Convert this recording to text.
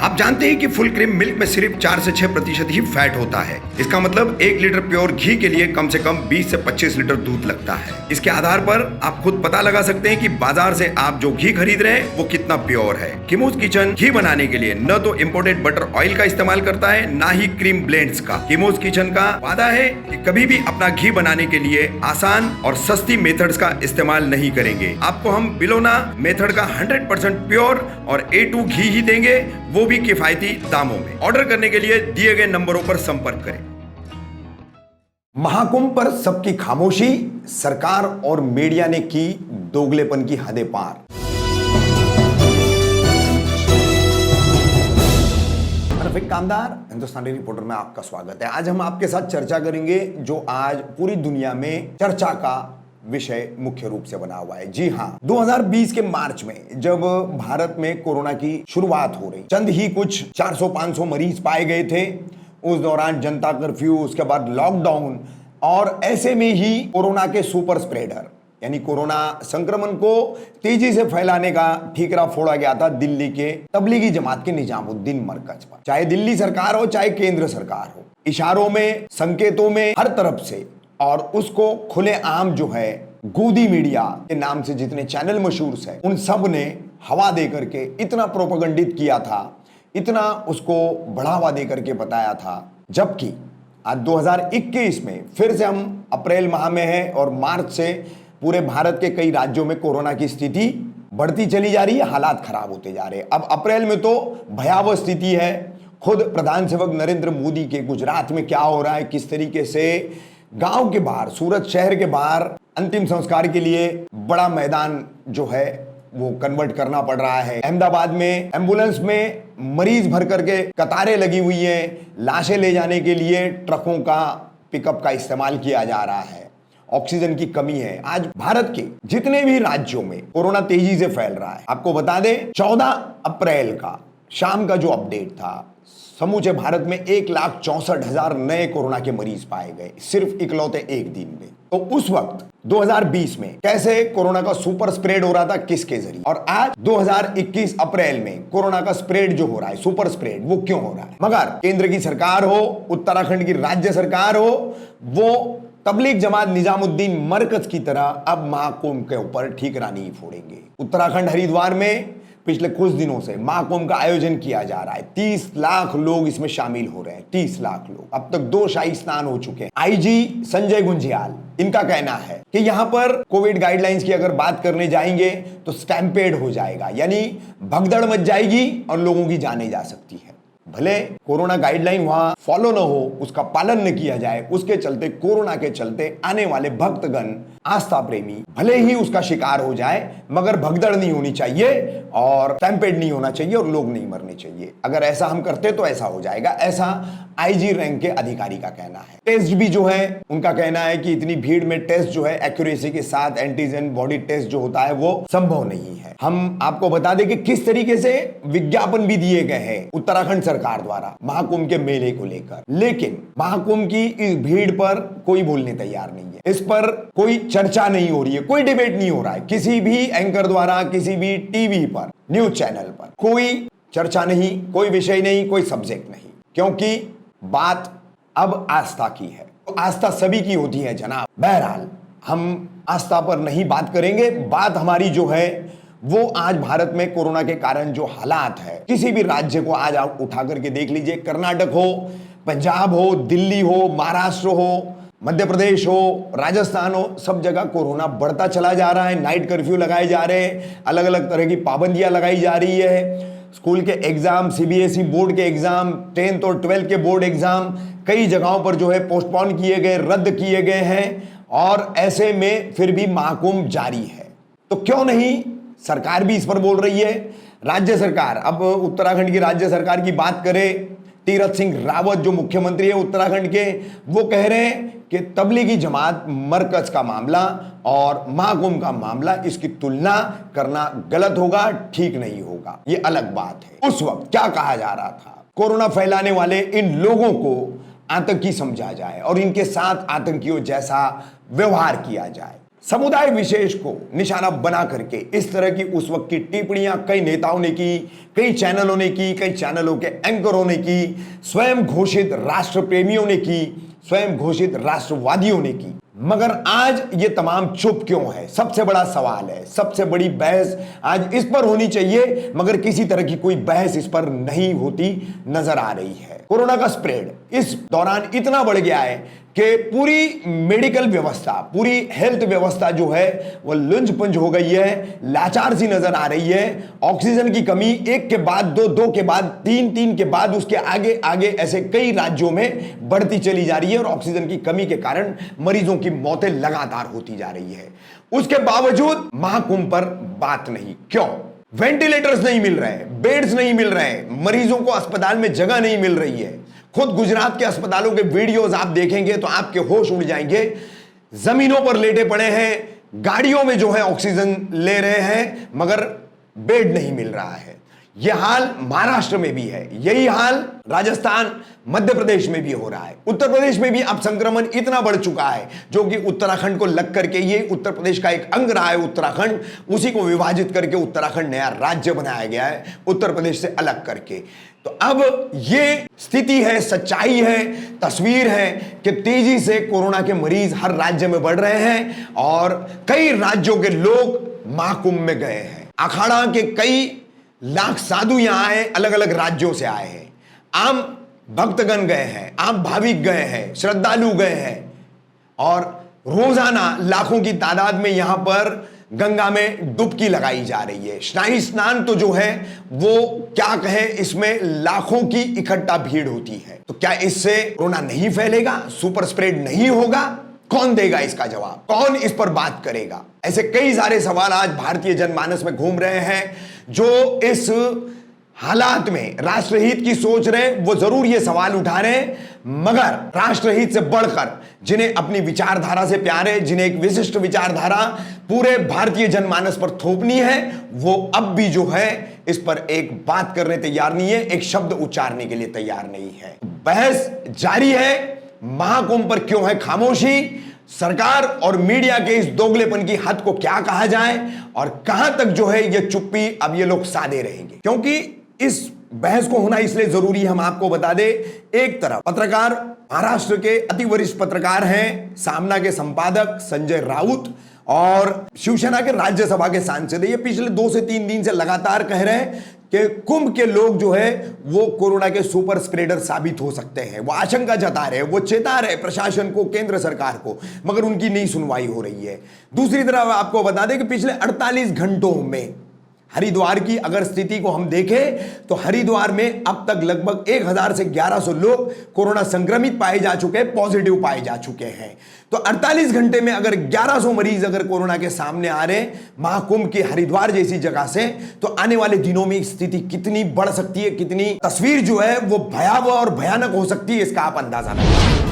आप जानते हैं कि फुल क्रीम मिल्क में सिर्फ 4 से 6% ही फैट होता है। इसका मतलब 1 लीटर प्योर घी के लिए कम से कम 20 से 25 लीटर दूध लगता है। इसके आधार पर आप खुद पता लगा सकते हैं कि बाजार से आप जो घी खरीद रहे हैं वो कितना प्योर है। किमोज किचन घी बनाने के लिए न तो इम्पोर्टेड बटर ऑयल का इस्तेमाल करता है, ना ही क्रीम ब्लेंड्स का। किमोज किचन का वादा है कि कभी भी अपना घी बनाने के लिए आसान और सस्ती मेथड्स का इस्तेमाल नहीं करेंगे। आपको हम बिलोना मेथड का 100% प्योर और A2 घी ही देंगे, वो भी किफायती दामों में। ऑर्डर करने के लिए दिए गए नंबरों पर संपर्क करें। महाकुंभ पर सबकी खामोशी, सरकार और मीडिया ने की दोगलेपन की हदें पार। कामदार हिंदुस्तानी रिपोर्टर में आपका स्वागत है। आज हम आपके साथ चर्चा करेंगे जो आज पूरी दुनिया में चर्चा का विषय मुख्य रूप से बना हुआ है। जी हां, 2020 के मार्च में जब भारत में कोरोना की शुरुआत हो रही, चंद ही कुछ 400-500 मरीज पाए गए थे। उस दौरान जनता कर्फ्यू, उसके बाद लॉकडाउन, और ऐसे में ही कोरोना के सुपर स्प्रेडर यानी कोरोना संक्रमण को तेजी से फैलाने का ठीकरा फोड़ा गया था दिल्ली के तबलीगी जमात के निजामुद्दीन मरकज पर। चाहे दिल्ली सरकार हो, चाहे केंद्र सरकार हो, इशारों में, संकेतों में, हर तरफ से, और उसको खुलेआम जो है गोदी मीडिया के नाम से जितने चैनल मशहूर हैं, उन सब ने हवा दे करके इतना प्रोपेगेंडित किया था, इतना उसको बढ़ावा दे करके बताया था। जबकि आज 2021 में फिर से हम अप्रैल माह में हैं और मार्च से पूरे भारत के कई राज्यों में कोरोना की स्थिति बढ़ती चली जा रही है, हालात खराब होते जा रहे हैं। अब अप्रैल में तो भयावह स्थिति है। खुद प्रधान सेवक नरेंद्र मोदी के गुजरात में क्या हो रहा है, किस तरीके से गांव के बाहर, सूरत शहर के बाहर अंतिम संस्कार के लिए बड़ा मैदान जो है वो कन्वर्ट करना पड़ रहा है। अहमदाबाद में एम्बुलेंस में मरीज भर करके कतारें लगी हुई हैं, लाशें ले जाने के लिए ट्रकों का, पिकअप का इस्तेमाल किया जा रहा है। ऑक्सीजन की कमी है। आज भारत के जितने भी राज्यों में कोरोना तेजी से फैल रहा है। आपको बता दें, 14 अप्रैल का शाम का जो अपडेट था, समूचे भारत में 1,64,000 नए कोरोना के मरीज पाए गए, सिर्फ इकलौते एक दिन में। तो उस वक्त 2020 में कैसे कोरोना का सुपर स्प्रेड हो रहा था, किसके जरिए, और आज 2021 अप्रैल में कोरोना का स्प्रेड जो हो रहा है, सुपर स्प्रेड, वो क्यों हो रहा है। मगर केंद्र की सरकार हो, उत्तराखंड की राज्य सरकार हो, वो तबलीग जमात निजामुद्दीन मरकज की तरह अब महाकुंभ के ऊपर ठीकरा नहीं फोड़ेंगे। उत्तराखंड हरिद्वार में पिछले कुछ दिनों से महाकुंभ का आयोजन किया जा रहा है। 30 लाख लोग इसमें शामिल हो रहे हैं। 30 लाख लोग। अब तक 2 शाही स्नान हो चुके हैं। आईजी संजय गुंजियाल, इनका कहना है कि यहां पर कोविड गाइडलाइंस की अगर बात करने जाएंगे तो स्टैम्पेड हो जाएगा, यानी भगदड़ मच जाएगी और लोगों की जाने जा सकती है। भले कोरोना गाइडलाइन वहां फॉलो न हो, उसका पालन न किया जाए, उसके चलते, कोरोना के चलते आने वाले भक्तगण, आस्था प्रेमी भले ही उसका शिकार हो जाए, मगर भगदड़ नहीं होनी चाहिए और स्टैम्पेड नहीं होना चाहिए और लोग नहीं मरने चाहिए। अगर ऐसा हम करते तो ऐसा हो जाएगा, ऐसा आईजी रैंक के अधिकारी का कहना है। टेस्ट भी जो है, उनका कहना है कि इतनी भीड़ में टेस्ट जो है एक्यूरेसी के साथ, एंटीजन बॉडी टेस्ट जो होता है वो संभव नहीं है। हम आपको बता दें कि किस तरीके से विज्ञापन भी दिए गए हैं उत्तराखंड सरकार द्वारा महाकुंभ के मेले को लेकर, लेकिन महाकुंभ की इस भीड़ पर कोई बोलने तैयार नहीं है। इस पर कोई चर्चा नहीं हो रही है, कोई डिबेट नहीं हो रहा है। किसी भी एंकर द्वारा, किसी भी टीवी पर, न्यूज चैनल पर कोई चर्चा नहीं, कोई विषय नहीं, कोई सब्जेक्ट नहीं, क्योंकि बात अब आस्था की है। तो आस्था सभी की होती है जनाब। बहरहाल हम आस्था पर नहीं बात करेंगे। बात हमारी जो है वो आज भारत में कोरोना के कारण जो हालात है, किसी भी राज्य को आज आप उठा करके देख लीजिए, कर्नाटक हो, पंजाब हो, दिल्ली हो, महाराष्ट्र हो, मध्य प्रदेश हो, राजस्थान हो, सब जगह कोरोना बढ़ता चला जा रहा है। नाइट कर्फ्यू लगाए जा रहे हैं, अलग अलग तरह की पाबंदियां लगाई जा रही है। स्कूल के एग्जाम, सीबीएसई बोर्ड के एग्जाम, 10th और 12th के बोर्ड एग्जाम कई जगहों पर जो है पोस्टपोन किए गए, रद्द किए गए हैं, और ऐसे में फिर भी महाकुंभ जारी है। तो क्यों नहीं, सरकार भी इस पर बोल रही है। राज्य सरकार, अब उत्तराखंड की राज्य सरकार की बात करें, तीरथ सिंह रावत जो मुख्यमंत्री है उत्तराखंड के, वो कह रहे हैं कि तबलीगी जमात मरकज का मामला और महाकुंभ का मामला, इसकी तुलना करना गलत होगा, ठीक नहीं होगा, ये अलग बात है। उस वक्त क्या कहा जा रहा था, कोरोना फैलाने वाले इन लोगों को आतंकी समझा जाए और इनके साथ आतंकियों जैसा व्यवहार किया जाए। समुदाय विशेष को निशाना बना करके इस तरह की उस वक्त की टिप्पणियां कई नेताओं ने की, कई चैनलों ने की, कई चैनलों के एंकरों ने की, स्वयं घोषित राष्ट्र प्रेमियों ने की, स्वयं घोषित राष्ट्रवादियों ने की। मगर आज ये तमाम चुप क्यों है? सबसे बड़ा सवाल है, सबसे बड़ी बहस आज इस पर होनी चाहिए, मगर किसी तरह की कोई बहस इस पर नहीं होती नजर आ रही है। कोरोना का स्प्रेड इस दौरान इतना बढ़ गया है कि पूरी मेडिकल व्यवस्था, पूरी हेल्थ व्यवस्था जो है वो लुंज पुंज हो गई है, लाचार सी नजर आ रही है। ऑक्सीजन की कमी एक के बाद दो, दो के बाद तीन, तीन के बाद उसके आगे आगे ऐसे कई राज्यों में बढ़ती चली जा रही है और ऑक्सीजन की कमी के कारण मरीजों की मौतें लगातार होती जा रही है। उसके बावजूद महाकुंभ पर बात नहीं। क्यों? वेंटिलेटर्स नहीं मिल रहे, बेड्स नहीं मिल रहे, मरीजों को अस्पताल में जगह नहीं मिल रही है। खुद गुजरात के अस्पतालों के वीडियोस आप देखेंगे तो आपके होश उड़ जाएंगे। जमीनों पर लेटे पड़े हैं, गाड़ियों में जो है ऑक्सीजन ले रहे हैं, मगर बेड नहीं मिल रहा है। यह हाल महाराष्ट्र में भी है, यही हाल राजस्थान, मध्य प्रदेश में भी हो रहा है। उत्तर प्रदेश में भी अब संक्रमण इतना बढ़ चुका है, जो कि उत्तराखंड को लग करके, ये उत्तर प्रदेश का एक अंग रहा है उत्तराखंड, उसी को विभाजित करके उत्तराखंड नया राज्य बनाया गया है उत्तर प्रदेश से अलग करके। तो अब ये स्थिति है, सच्चाई है, तस्वीर है कि तेजी से कोरोना के मरीज हर राज्य में बढ़ रहे हैं और कई राज्यों के लोग महाकुंभ में गए हैं। अखाड़ा के कई लाख साधु यहां आए, अलग अलग राज्यों से आए हैं। आम भक्तगण गए हैं, आम भाविक गए हैं, श्रद्धालु गए हैं और रोजाना लाखों की तादाद में यहां पर गंगा में डुबकी लगाई जा रही है। शाही स्नान तो जो है वो क्या कहें, इसमें लाखों की इकट्ठा भीड़ होती है। तो क्या इससे कोरोना नहीं फैलेगा, सुपर स्प्रेड नहीं होगा? कौन देगा इसका जवाब? कौन इस पर बात करेगा? ऐसे कई सारे सवाल आज भारतीय जनमानस में घूम रहे हैं, जो इस हालात में राष्ट्रहित की सोच रहे हैं, वो जरूर ये सवाल उठा रहे हैं, मगर राष्ट्रहित से बढ़कर जिन्हें अपनी विचारधारा से प्यार है, जिन्हें एक विशिष्ट विचारधारा पूरे भारतीय जनमानस पर थोपनी है, वो अब भी जो है इस पर एक बात करने तैयार नहीं है, एक शब्द उच्चारने के लिए तैयार नहीं है। बहस जारी है। महाकुंभ पर क्यों है खामोशी? सरकार और मीडिया के इस दोगलेपन की हद को क्या कहा जाए और कहां तक जो है ये चुप्पी अब ये लोग साधे रहेंगे? क्योंकि इस बहस को होना इसलिए जरूरी है, हम आपको बता दें। एक तरफ पत्रकार, महाराष्ट्र के अति वरिष्ठ पत्रकार हैं, सामना के संपादक संजय राउत और शिवसेना के राज्यसभा के सांसद, ये पिछले 2 से 3 दिन से लगातार कह रहे हैं कि कुंभ के लोग जो है वो कोरोना के सुपर स्प्रेडर साबित हो सकते हैं। वो आशंका जता रहे, वो चेता रहे प्रशासन को, केंद्र सरकार को, मगर उनकी नहीं सुनवाई हो रही है। दूसरी तरफ आपको बता दें कि पिछले 48 घंटों में हरिद्वार की अगर स्थिति को हम देखें तो हरिद्वार में अब तक लगभग 1000 से 1100 लोग कोरोना संक्रमित पाए जा चुके हैं, पॉजिटिव पाए जा चुके हैं। तो 48 घंटे में अगर 1100 मरीज अगर कोरोना के सामने आ रहे हैं महाकुंभ की हरिद्वार जैसी जगह से, तो आने वाले दिनों में स्थिति कितनी बढ़ सकती है, कितनी तस्वीर जो है वो भयावह और भयानक हो सकती है, इसका आप अंदाजा लगाइए।